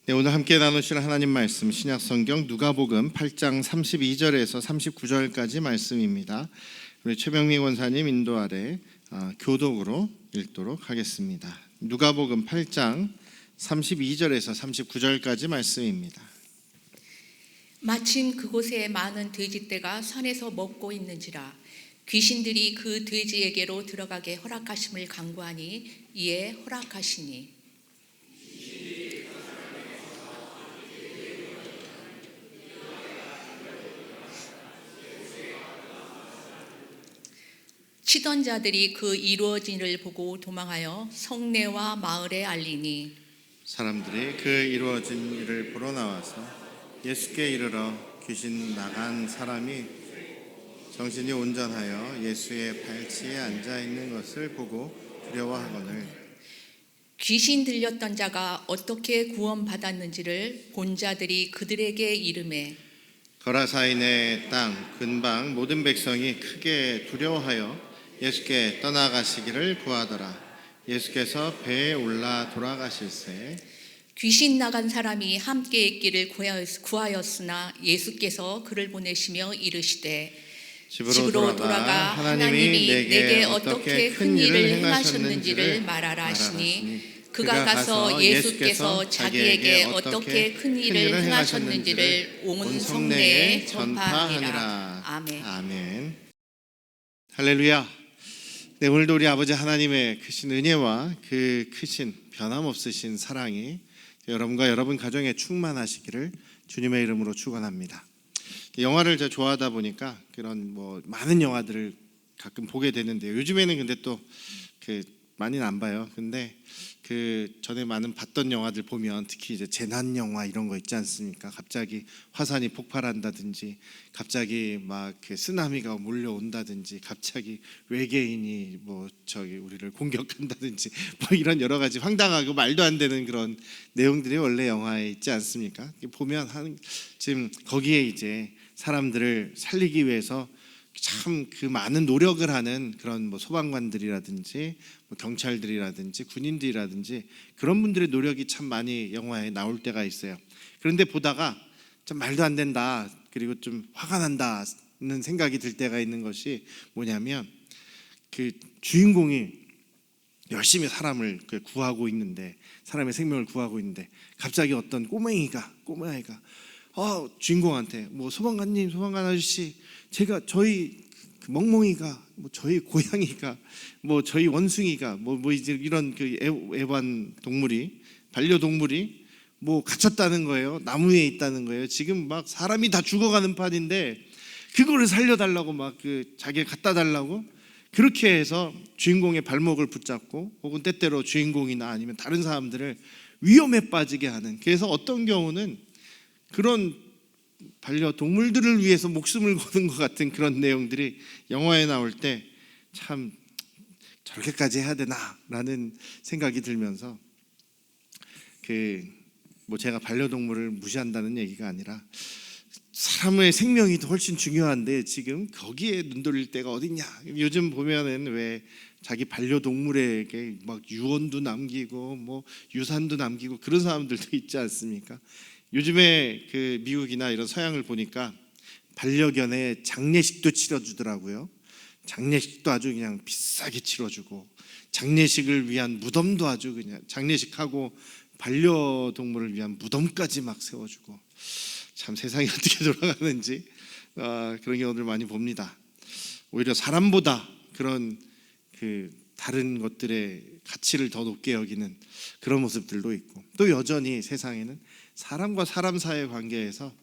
네, 오늘 함께 나누실 하나님 말씀 신약성경 누가복음 8장 32절에서 39절까지 말씀입니다. 우리 최병미 권사님 인도 아래 교독으로 읽도록 하겠습니다. 누가복음 8장 32절에서 39절까지 말씀입니다. 마침 그곳에 많은 돼지떼가 산에서 먹고 있는지라 귀신들이 그 돼지에게로 들어가게 허락하심을 간구하니 이에 허락하시니 치던 자들이 그 이루어진 일을 보고 도망하여 성내와 마을에 알리니 사람들이 그 이루어진 일을 보러 나와서 예수께 이르러 귀신 나간 사람이 정신이 온전하여 예수의 발치에 앉아 있는 것을 보고 두려워하거늘 귀신 들렸던 자가 어떻게 구원받았는지를 본 자들이 그들에게 이르매 거라사인의 땅 근방 모든 백성이 크게 두려워하여 예수께 떠나가시기를 구하더라. 예수께서 배에 올라 돌아가실새 귀신 나간 사람이 함께 있기를 구하였으나 예수께서 그를 보내시며 이르시되 집으로 돌아가 하나님이 내게 어떻게 큰 일을 행하셨는지를 말하라 하시니 그가 가서 예수께서 자기에게 어떻게 큰 일을 행하셨는지를 온 성내에 전파하니라. 아멘. 아멘. 할렐루야. 네, 오늘도 우리 아버지 하나님의 크신 은혜와 그 크신 변함없으신 사랑이 여러분과 여러분 가정에 충만하시기를 주님의 이름으로 축원합니다. 영화를 제가 좋아하다 보니까 그런 많은 영화들을 가끔 보게 되는데요. 요즘에는 근데 또 많이는 안 봐요. 근데 전에 많은 봤던 영화들 보면 특히 이제 재난 영화 이런 거 있지 않습니까? 갑자기 화산이 폭발한다든지, 갑자기 막 쓰나미가 몰려온다든지, 갑자기 외계인이 우리를 공격한다든지, 이런 여러 가지 황당하고 말도 안 되는 그런 내용들이 원래 영화에 있지 않습니까? 보면 지금 거기에 이제 사람들을 살리기 위해서 참 그 많은 노력을 하는 그런 소방관들이라든지 경찰들이라든지 군인들이라든지 그런 분들의 노력이 참 많이 영화에 나올 때가 있어요. 그런데 보다가 좀 말도 안 된다, 그리고 좀 화가 난다는 생각이 들 때가 있는 것이 뭐냐면 그 주인공이 열심히 사람을 구하고 있는데, 사람의 생명을 구하고 있는데 갑자기 어떤 꼬맹이가 주인공한테 소방관 아저씨, 제가 저희 멍멍이가 저희 고양이가 저희 원숭이가 이제 이런 애완 동물이, 반려동물이 갇혔다는 거예요. 나무에 있다는 거예요. 지금 막 사람이 다 죽어가는 판인데 그거를 살려달라고 자기가 갖다 달라고 그렇게 해서 주인공의 발목을 붙잡고, 혹은 때때로 주인공이나 아니면 다른 사람들을 위험에 빠지게 하는, 그래서 어떤 경우는 그런 반려동물들을 위해서 목숨을 거는 것 같은 그런 내용들이 영화에 나올 때 참 저렇게까지 해야 되나라는 생각이 들면서 제가 반려동물을 무시한다는 얘기가 아니라 사람의 생명이 훨씬 중요한데 지금 거기에 눈 돌릴 때가 어딨냐. 요즘 보면은 왜 자기 반려동물에게 유언도 남기고 유산도 남기고 그런 사람들도 있지 않습니까? 요즘에 미국이나 이런 서양을 보니까 반려견의 장례식도 치러주더라고요. 장례식도 아주 그냥 비싸게 치러주고, 장례식을 위한 무덤도 아주 그냥 장례식하고 반려동물을 위한 무덤까지 막 세워주고, 참 세상이 어떻게 돌아가는지 그런 경우들 많이 봅니다. 오히려 사람보다 그런 다른 것들의 가치를 더 높게 여기는 그런 모습들도 있고, 또 여전히 세상에는 사람과 사람 사이의 관계에서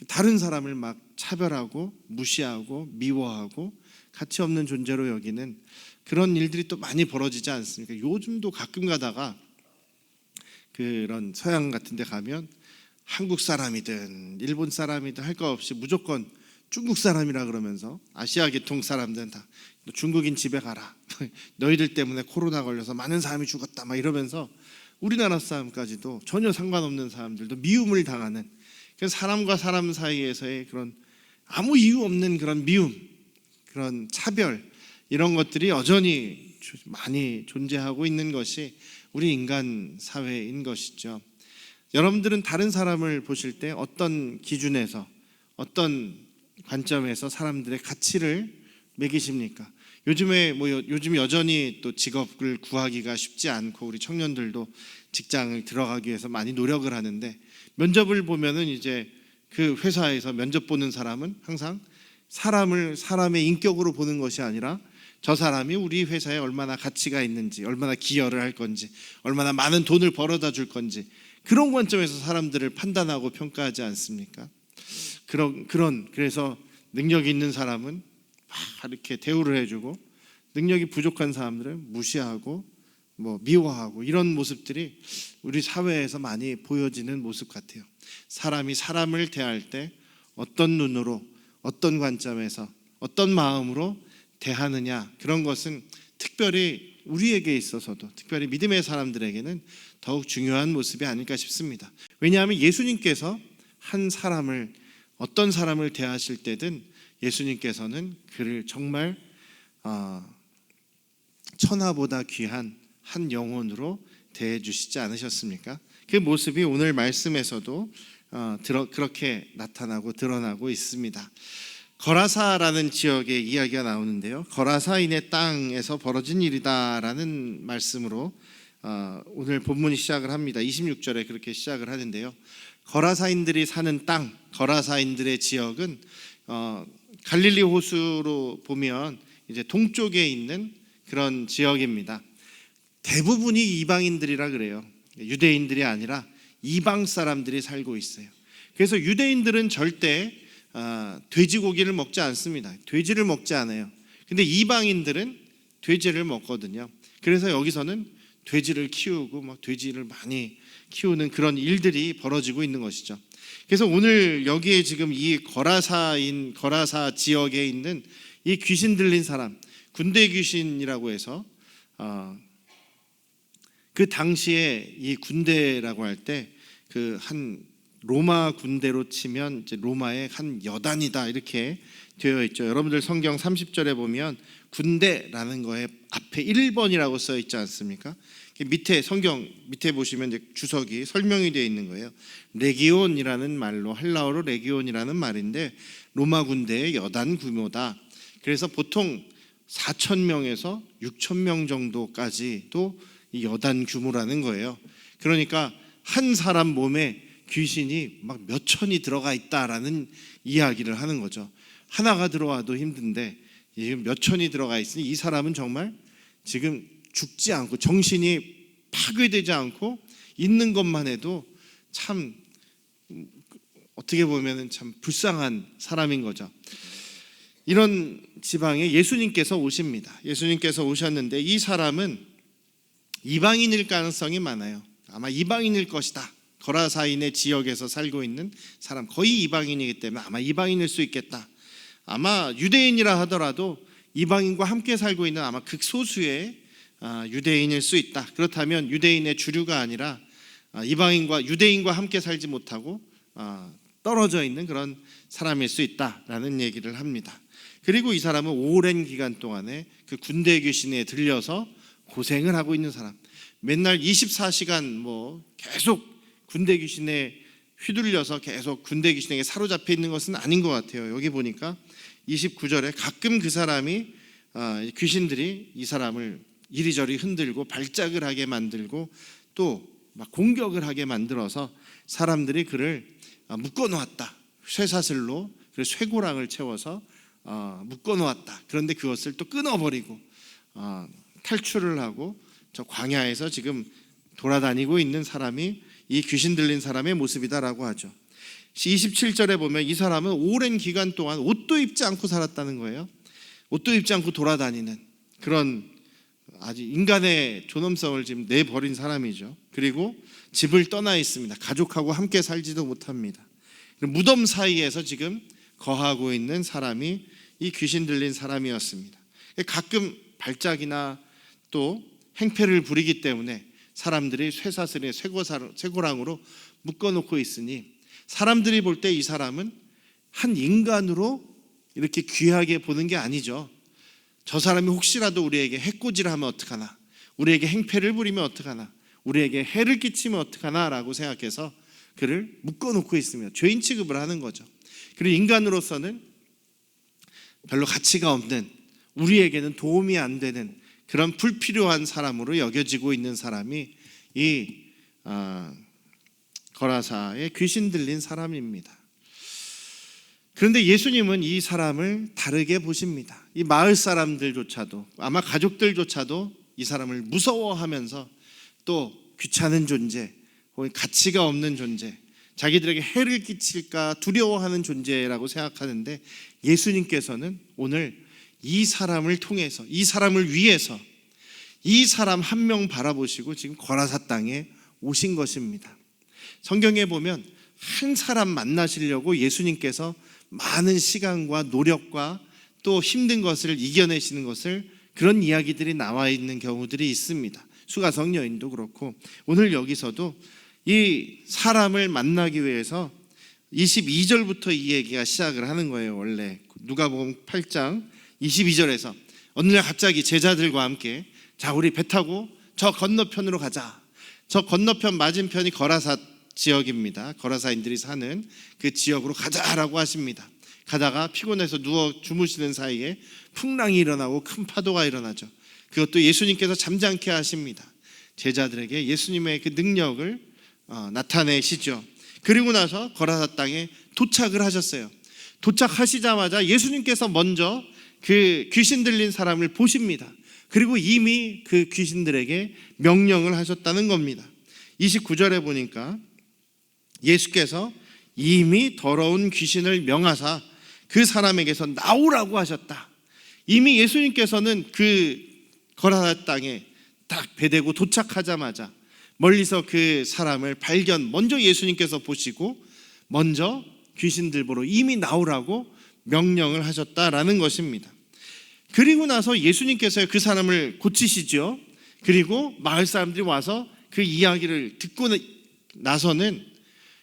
다른 사람을 막 차별하고 무시하고 미워하고 가치 없는 존재로 여기는 그런 일들이 또 많이 벌어지지 않습니까? 요즘도 가끔 가다가 그런 서양 같은 데 가면 한국 사람이든 일본 사람이든 할 거 없이 무조건 중국 사람이라 그러면서, 아시아 계통 사람들은 다 중국인 집에 가라, 너희들 때문에 코로나 걸려서 많은 사람이 죽었다 이러면서 우리나라 사람까지도 전혀 상관없는 사람들도 미움을 당하는, 그래서 사람과 사람 사이에서의 그런 아무 이유 없는 그런 미움, 그런 차별, 이런 것들이 여전히 많이 존재하고 있는 것이 우리 인간 사회인 것이죠. 여러분들은 다른 사람을 보실 때 어떤 기준에서, 어떤 관점에서 사람들의 가치를 매기십니까? 요즘 여전히 또 직업을 구하기가 쉽지 않고 우리 청년들도 직장을 들어가기 위해서 많이 노력을 하는데, 면접을 보면은 이제 그 회사에서 면접 보는 사람은 항상 사람의 인격으로 보는 것이 아니라 저 사람이 우리 회사에 얼마나 가치가 있는지, 얼마나 기여를 할 건지, 얼마나 많은 돈을 벌어다 줄 건지, 그런 관점에서 사람들을 판단하고 평가하지 않습니까? 그래서 능력이 있는 사람은 막 이렇게 대우를 해주고, 능력이 부족한 사람들은 무시하고 미워하고, 이런 모습들이 우리 사회에서 많이 보여지는 모습 같아요. 사람이 사람을 대할 때 어떤 눈으로, 어떤 관점에서, 어떤 마음으로 대하느냐, 그런 것은 특별히 우리에게 있어서도, 특별히 믿음의 사람들에게는 더욱 중요한 모습이 아닐까 싶습니다. 왜냐하면 예수님께서 어떤 사람을 대하실 때든 예수님께서는 그를 정말 천하보다 귀한 한 영혼으로 대해 주시지 않으셨습니까? 그 모습이 오늘 말씀에서도 그렇게 나타나고 드러나고 있습니다. 거라사라는 지역의 이야기가 나오는데요, 거라사인의 땅에서 벌어진 일이다라는 말씀으로 오늘 본문이 시작을 합니다. 26절에 그렇게 시작을 하는데요, 거라사인들이 사는 땅, 거라사인들의 지역은 갈릴리 호수로 보면 이제 동쪽에 있는 그런 지역입니다. 대부분이 이방인들이라 그래요. 유대인들이 아니라 이방 사람들이 살고 있어요. 그래서 유대인들은 절대 돼지고기를 먹지 않습니다. 돼지를 먹지 않아요. 근데 이방인들은 돼지를 먹거든요. 그래서 여기서는 돼지를 키우고 돼지를 많이 키우는 그런 일들이 벌어지고 있는 것이죠. 그래서 오늘 여기에 지금 이 거라사 지역에 있는 이 귀신 들린 사람, 군대 귀신이라고 해서 그 당시에 이 군대라고 할 때 그 한 로마 군대로 치면 이제 로마의 한 여단이다, 이렇게 되어 있죠. 여러분들 성경 30절에 보면 군대라는 거에 앞에 1번이라고 써 있지 않습니까? 성경 밑에 보시면 이제 주석이 설명이 되어 있는 거예요. 레기온이라는 말로, 헬라어로 레기온이라는 말인데 로마 군대의 여단 규모다. 그래서 보통 4,000명에서 6,000명 정도까지도 이 여단 규모라는 거예요. 그러니까 한 사람 몸에 귀신이 막 몇 천이 들어가 있다라는 이야기를 하는 거죠. 하나가 들어와도 힘든데 지금 몇 천이 들어가 있으니 이 사람은 정말 지금 죽지 않고 정신이 파괴되지 않고 있는 것만 해도 참 어떻게 보면 참 불쌍한 사람인 거죠. 이런 지방에 예수님께서 오십니다. 예수님께서 오셨는데 이 사람은 이방인일 가능성이 많아요. 아마 이방인일 것이다. 거라사인의 지역에서 살고 있는 사람, 거의 이방인이기 때문에 아마 이방인일 수 있겠다. 아마 유대인이라 하더라도 이방인과 함께 살고 있는 아마 극소수의 유대인일 수 있다. 그렇다면 유대인의 주류가 아니라 유대인과 함께 살지 못하고 떨어져 있는 그런 사람일 수 있다라는 얘기를 합니다. 그리고 이 사람은 오랜 기간 동안에 그 군대 귀신에 들려서 고생을 하고 있는 사람, 맨날 24시간 계속 군대 귀신에 휘둘려서 계속 군대 귀신에게 사로잡혀 있는 것은 아닌 것 같아요. 여기 보니까 29절에 가끔 그 사람이 귀신들이 이 사람을 이리저리 흔들고 발작을 하게 만들고 또 막 공격을 하게 만들어서 사람들이 그를 묶어놓았다. 쇠사슬로 쇠고랑을 채워서 묶어놓았다. 그런데 그것을 또 끊어버리고 탈출을 하고 저 광야에서 지금 돌아다니고 있는 사람이 이 귀신 들린 사람의 모습이다라고 하죠. 27절에 보면 이 사람은 오랜 기간 동안 옷도 입지 않고 살았다는 거예요. 옷도 입지 않고 돌아다니는 그런 아주 인간의 존엄성을 지금 내버린 사람이죠. 그리고 집을 떠나 있습니다. 가족하고 함께 살지도 못합니다. 무덤 사이에서 지금 거하고 있는 사람이 이 귀신 들린 사람이었습니다. 가끔 발작이나 또 행패를 부리기 때문에 사람들이 쇠사슬에 쇠고랑으로 묶어놓고 있으니 사람들이 볼 때 이 사람은 한 인간으로 이렇게 귀하게 보는 게 아니죠. 저 사람이 혹시라도 우리에게 해코지를 하면 어떡하나, 우리에게 행패를 부리면 어떡하나, 우리에게 해를 끼치면 어떡하나 라고 생각해서 그를 묶어놓고 있으며 죄인 취급을 하는 거죠. 그리고 인간으로서는 별로 가치가 없는, 우리에게는 도움이 안 되는 그런 불필요한 사람으로 여겨지고 있는 사람이 이 거라사의 귀신 들린 사람입니다. 그런데 예수님은 이 사람을 다르게 보십니다. 이 마을 사람들조차도, 아마 가족들조차도 이 사람을 무서워하면서 또 귀찮은 존재, 혹은 가치가 없는 존재, 자기들에게 해를 끼칠까 두려워하는 존재라고 생각하는데, 예수님께서는 오늘 이 사람을 통해서, 이 사람을 위해서 이 사람 한 명 바라보시고 지금 거라사 땅에 오신 것입니다. 성경에 보면 한 사람 만나시려고 예수님께서 많은 시간과 노력과 또 힘든 것을 이겨내시는 것을, 그런 이야기들이 나와 있는 경우들이 있습니다. 수가성 여인도 그렇고, 오늘 여기서도 이 사람을 만나기 위해서 22절부터 이 얘기가 시작을 하는 거예요. 원래 누가복음 8장 22절에서 어느 날 갑자기 제자들과 함께, 자 우리 배 타고 저 건너편으로 가자. 저 건너편 맞은편이 거라사 지역입니다. 거라사인들이 사는 그 지역으로 가자라고 하십니다. 가다가 피곤해서 누워 주무시는 사이에 풍랑이 일어나고 큰 파도가 일어나죠. 그것도 예수님께서 잠잠케 하십니다. 제자들에게 예수님의 그 능력을 나타내시죠. 그리고 나서 거라사 땅에 도착을 하셨어요. 도착하시자마자 예수님께서 먼저 그 귀신 들린 사람을 보십니다. 그리고 이미 그 귀신들에게 명령을 하셨다는 겁니다. 29절에 보니까 예수께서 이미 더러운 귀신을 명하사 그 사람에게서 나오라고 하셨다. 이미 예수님께서는 그 거라사 땅에 딱 배대고 도착하자마자 멀리서 그 사람을 먼저 예수님께서 보시고 먼저 귀신들 보러 이미 나오라고 명령을 하셨다라는 것입니다. 그리고 나서 예수님께서 그 사람을 고치시죠. 그리고 마을 사람들이 와서 그 이야기를 듣고 나서는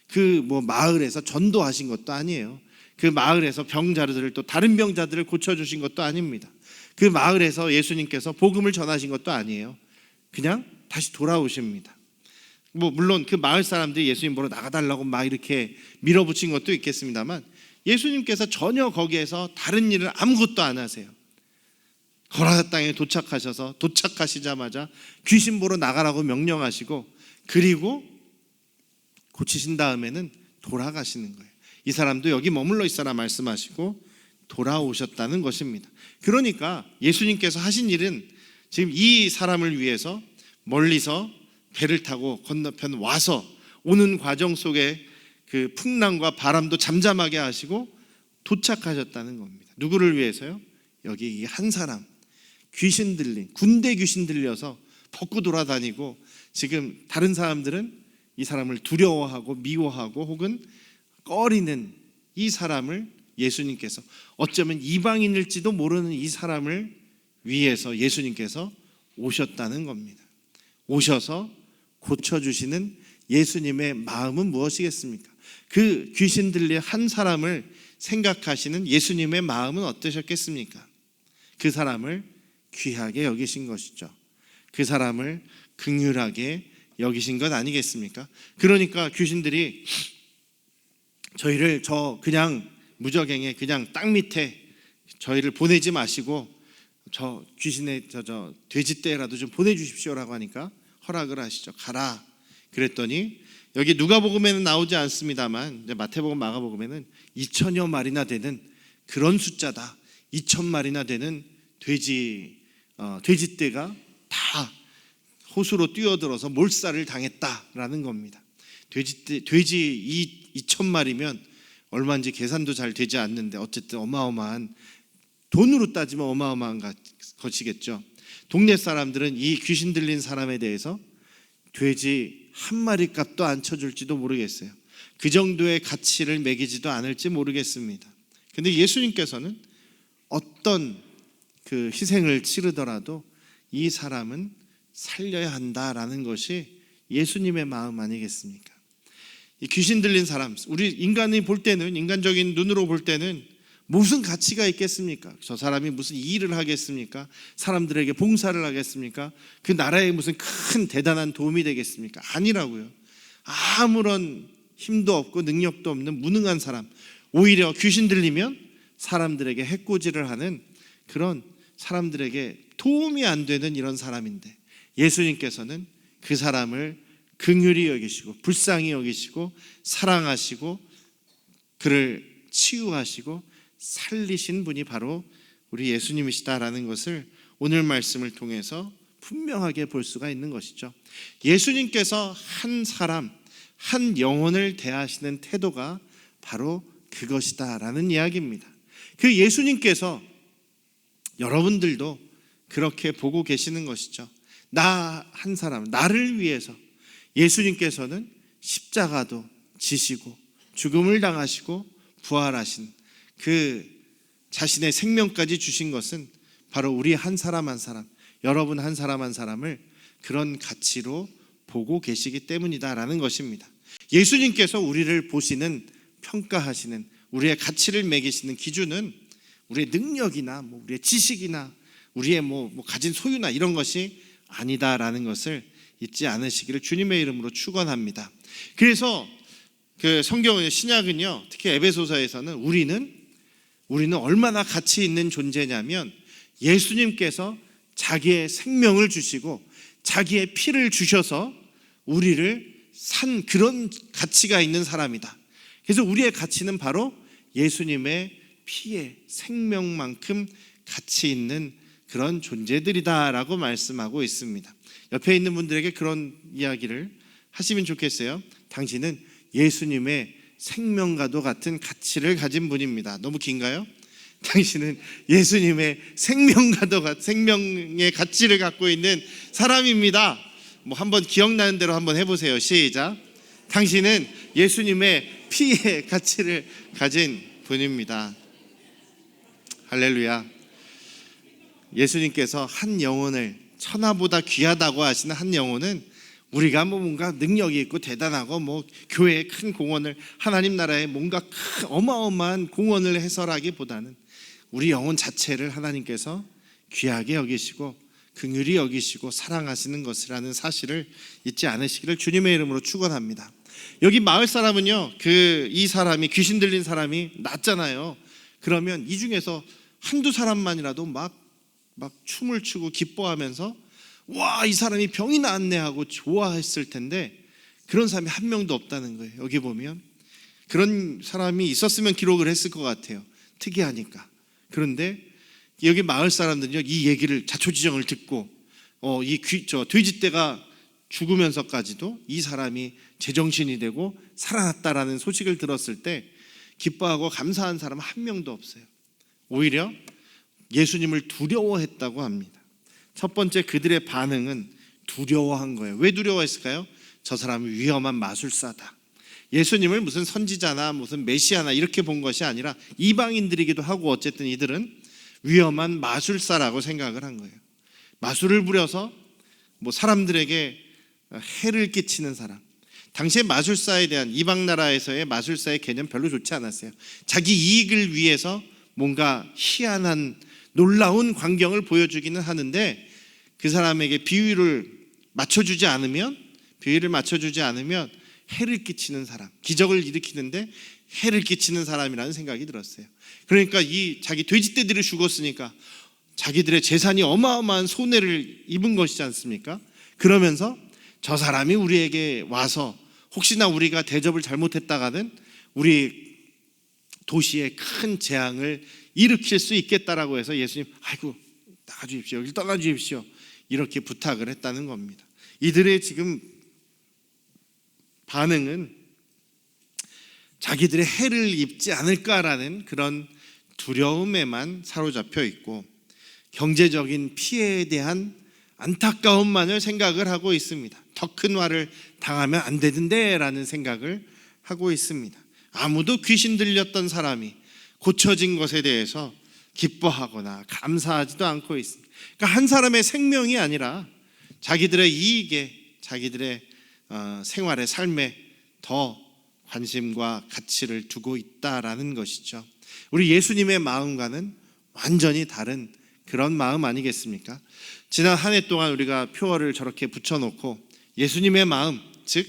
그 마을에서 전도하신 것도 아니에요. 그 마을에서 병자들을 또 다른 병자들을 고쳐주신 것도 아닙니다. 그 마을에서 예수님께서 복음을 전하신 것도 아니에요. 그냥 다시 돌아오십니다. 물론 그 마을 사람들이 예수님 보러 나가달라고 막 이렇게 밀어붙인 것도 있겠습니다만, 예수님께서 전혀 거기에서 다른 일을 아무것도 안 하세요. 거라사 땅에 도착하시자마자 귀신 보러 나가라고 명령하시고, 그리고 고치신 다음에는 돌아가시는 거예요. 이 사람도 여기 머물러 있어라 말씀하시고 돌아오셨다는 것입니다. 그러니까 예수님께서 하신 일은 지금 이 사람을 위해서 멀리서 배를 타고 건너편 와서 오는 과정 속에 그 풍랑과 바람도 잠잠하게 하시고 도착하셨다는 겁니다. 누구를 위해서요? 여기 한 사람, 귀신 들린, 군대 귀신 들려서 벗고 돌아다니고, 지금 다른 사람들은 이 사람을 두려워하고 미워하고 혹은 꺼리는 이 사람을 예수님께서, 어쩌면 이방인일지도 모르는 이 사람을 위해서 예수님께서 오셨다는 겁니다. 오셔서 고쳐주시는 예수님의 마음은 무엇이겠습니까? 그 귀신 들린 한 사람을 생각하시는 예수님의 마음은 어떠셨겠습니까? 그 사람을 귀하게 여기신 것이죠. 그 사람을 긍휼하게 여기신 것 아니겠습니까? 그러니까 귀신들이 저희를 그냥 무적행에 그냥 땅 밑에 저희를 보내지 마시고 저 귀신의 저 돼지떼라도 좀 보내주십시오라고 하니까 허락을 하시죠. 가라. 그랬더니 여기 누가복음에는 나오지 않습니다만 이제 마태복음, 마가복음에는 2천여 마리나 되는 그런 숫자다. 2,000마리나 되는 돼지떼가 다 호수로 뛰어들어서 몰살을 당했다라는 겁니다. 돼지 2,000마리면 얼마인지 계산도 잘 되지 않는데 어쨌든 어마어마한, 돈으로 따지면 어마어마한 것이겠죠. 동네 사람들은 이 귀신 들린 사람에 대해서 돼지 한 마리 값도 안 쳐줄지도 모르겠어요. 그 정도의 가치를 매기지도 않을지 모르겠습니다. 근데 예수님께서는 어떤 그 희생을 치르더라도 이 사람은 살려야 한다라는 것이 예수님의 마음 아니겠습니까? 이 귀신 들린 사람, 우리 인간이 볼 때는, 인간적인 눈으로 볼 때는 무슨 가치가 있겠습니까? 저 사람이 무슨 일을 하겠습니까? 사람들에게 봉사를 하겠습니까? 그 나라에 무슨 큰 대단한 도움이 되겠습니까? 아니라고요. 아무런 힘도 없고 능력도 없는 무능한 사람, 오히려 귀신 들리면 사람들에게 해코지를 하는 그런 사람들에게 도움이 안 되는 이런 사람인데, 예수님께서는 그 사람을 긍휼히 여기시고 불쌍히 여기시고 사랑하시고 그를 치유하시고 살리신 분이 바로 우리 예수님이시다라는 것을 오늘 말씀을 통해서 분명하게 볼 수가 있는 것이죠. 예수님께서 한 사람, 한 영혼을 대하시는 태도가 바로 그것이다라는 이야기입니다. 그 예수님께서 여러분들도 그렇게 보고 계시는 것이죠. 나 한 사람, 나를 위해서 예수님께서는 십자가도 지시고 죽음을 당하시고 부활하신 그 자신의 생명까지 주신 것은 바로 우리 한 사람 한 사람, 여러분 한 사람 한 사람을 그런 가치로 보고 계시기 때문이다라는 것입니다. 예수님께서 우리를 보시는, 평가하시는, 우리의 가치를 매기시는 기준은 우리의 능력이나 우리의 지식이나 우리의 가진 소유나 이런 것이 아니다라는 것을 잊지 않으시기를 주님의 이름으로 축원합니다. 그래서 그 성경의 신약은요, 특히 에베소서에서는 우리는 얼마나 가치 있는 존재냐면 예수님께서 자기의 생명을 주시고 자기의 피를 주셔서 우리를 산 그런 가치가 있는 사람이다. 그래서 우리의 가치는 바로 예수님의 피의 생명만큼 가치 있는 그런 존재들이다라고 말씀하고 있습니다. 옆에 있는 분들에게 그런 이야기를 하시면 좋겠어요. 당신은 예수님의 생명과도 같은 가치를 가진 분입니다. 너무 긴가요? 당신은 예수님의 생명의 가치를 갖고 있는 사람입니다. 한번 기억나는 대로 한번 해보세요. 시작. 당신은 예수님의 피의 가치를 가진 분입니다. 할렐루야. 예수님께서 한 영혼을 천하보다 귀하다고 하시는 한 영혼은 우리가 뭔가 능력이 있고 대단하고 교회에 큰 공헌을, 하나님 나라에 뭔가 큰 어마어마한 공헌을 해서라기보다는 우리 영혼 자체를 하나님께서 귀하게 여기시고 긍휼히 여기시고 사랑하시는 것이라는 사실을 잊지 않으시기를 주님의 이름으로 축원합니다. 여기 마을 사람은요, 이 사람이 귀신 들린 사람이 낫잖아요. 그러면 이 중에서 한두 사람만이라도 막 춤을 추고 기뻐하면서 와, 이 사람이 병이 나았네 하고 좋아했을 텐데 그런 사람이 한 명도 없다는 거예요. 여기 보면 그런 사람이 있었으면 기록을 했을 것 같아요. 특이하니까. 그런데 여기 마을 사람들은요, 이 얘기를, 자초지정을 듣고 돼지떼가 죽으면서까지도 이 사람이 제정신이 되고 살아났다라는 소식을 들었을 때 기뻐하고 감사한 사람은 한 명도 없어요. 오히려 예수님을 두려워했다고 합니다. 첫 번째, 그들의 반응은 두려워한 거예요. 왜 두려워했을까요? 저 사람은 위험한 마술사다. 예수님을 무슨 선지자나 무슨 메시아나 이렇게 본 것이 아니라 이방인들이기도 하고 어쨌든 이들은 위험한 마술사라고 생각을 한 거예요. 마술을 부려서 사람들에게 해를 끼치는 사람. 당시의 마술사에 대한, 이방 나라에서의 마술사의 개념 별로 좋지 않았어요. 자기 이익을 위해서 뭔가 희한한 놀라운 광경을 보여주기는 하는데 그 사람에게 비위를 맞춰주지 않으면 해를 끼치는 사람, 기적을 일으키는데 해를 끼치는 사람이라는 생각이 들었어요. 그러니까 자기 돼지떼들이 죽었으니까 자기들의 재산이 어마어마한 손해를 입은 것이지 않습니까? 그러면서 저 사람이 우리에게 와서 혹시나 우리가 대접을 잘못했다가는 우리 도시에 큰 재앙을 일으킬 수 있겠다라고 해서 예수님, 아이고 나가주십시오, 여기 떠나주십시오, 이렇게 부탁을 했다는 겁니다. 이들의 지금 반응은 자기들의 해를 입지 않을까라는 그런 두려움에만 사로잡혀 있고 경제적인 피해에 대한 안타까움만을 생각을 하고 있습니다. 더 큰 화를 당하면 안 되는데 라는 생각을 하고 있습니다. 아무도 귀신 들렸던 사람이 고쳐진 것에 대해서 기뻐하거나 감사하지도 않고 있습니다. 그러니까 한 사람의 생명이 아니라 자기들의 이익에, 자기들의 생활의 삶에 더 관심과 가치를 두고 있다라는 것이죠. 우리 예수님의 마음과는 완전히 다른 그런 마음 아니겠습니까? 지난 한 해 동안 우리가 표어를 저렇게 붙여놓고 예수님의 마음, 즉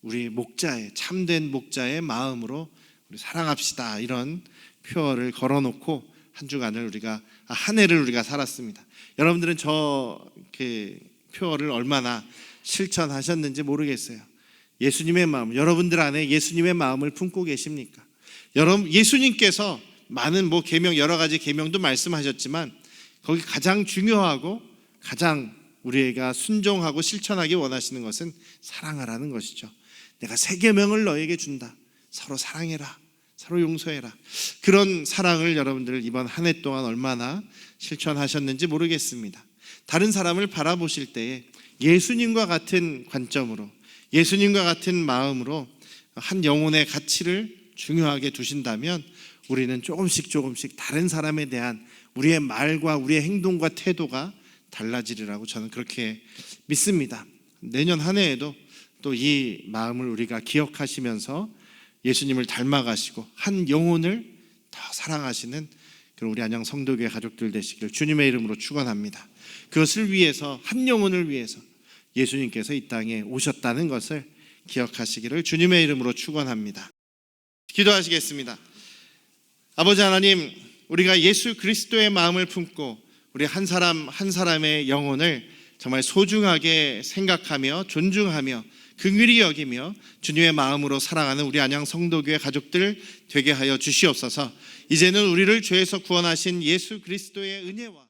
우리 목자의 참된 목자의 마음으로 우리 사랑합시다, 이런 표어를 걸어놓고 한 해를 우리가 살았습니다. 여러분들은 저 표어를 얼마나 실천하셨는지 모르겠어요. 예수님의 마음, 여러분들 안에 예수님의 마음을 품고 계십니까? 여러분, 예수님께서 많은 계명, 여러 가지 계명도 말씀하셨지만 거기 가장 중요하고 가장 우리가 순종하고 실천하기 원하시는 것은 사랑하라는 것이죠. 내가 새 계명을 너에게 준다. 서로 사랑해라. 서로 용서해라. 그런 사랑을 여러분들 이번 한 해 동안 얼마나 실천하셨는지 모르겠습니다. 다른 사람을 바라보실 때에 예수님과 같은 관점으로, 예수님과 같은 마음으로 한 영혼의 가치를 중요하게 두신다면 우리는 조금씩 다른 사람에 대한 우리의 말과 우리의 행동과 태도가 달라지리라고 저는 그렇게 믿습니다. 내년 한 해에도 또 이 마음을 우리가 기억하시면서 예수님을 닮아가시고 한 영혼을 더 사랑하시는 그런 우리 안양 성도교회 가족들 되시기를 주님의 이름으로 축원합니다. 그것을 위해서, 한 영혼을 위해서 예수님께서 이 땅에 오셨다는 것을 기억하시기를 주님의 이름으로 축원합니다. 기도하시겠습니다. 아버지 하나님, 우리가 예수 그리스도의 마음을 품고 우리 한 사람 한 사람의 영혼을 정말 소중하게 생각하며 존중하며 긍휼히 여기며 주님의 마음으로 사랑하는 우리 안양 성도교회 가족들 되게 하여 주시옵소서. 이제는 우리를 죄에서 구원하신 예수 그리스도의 은혜와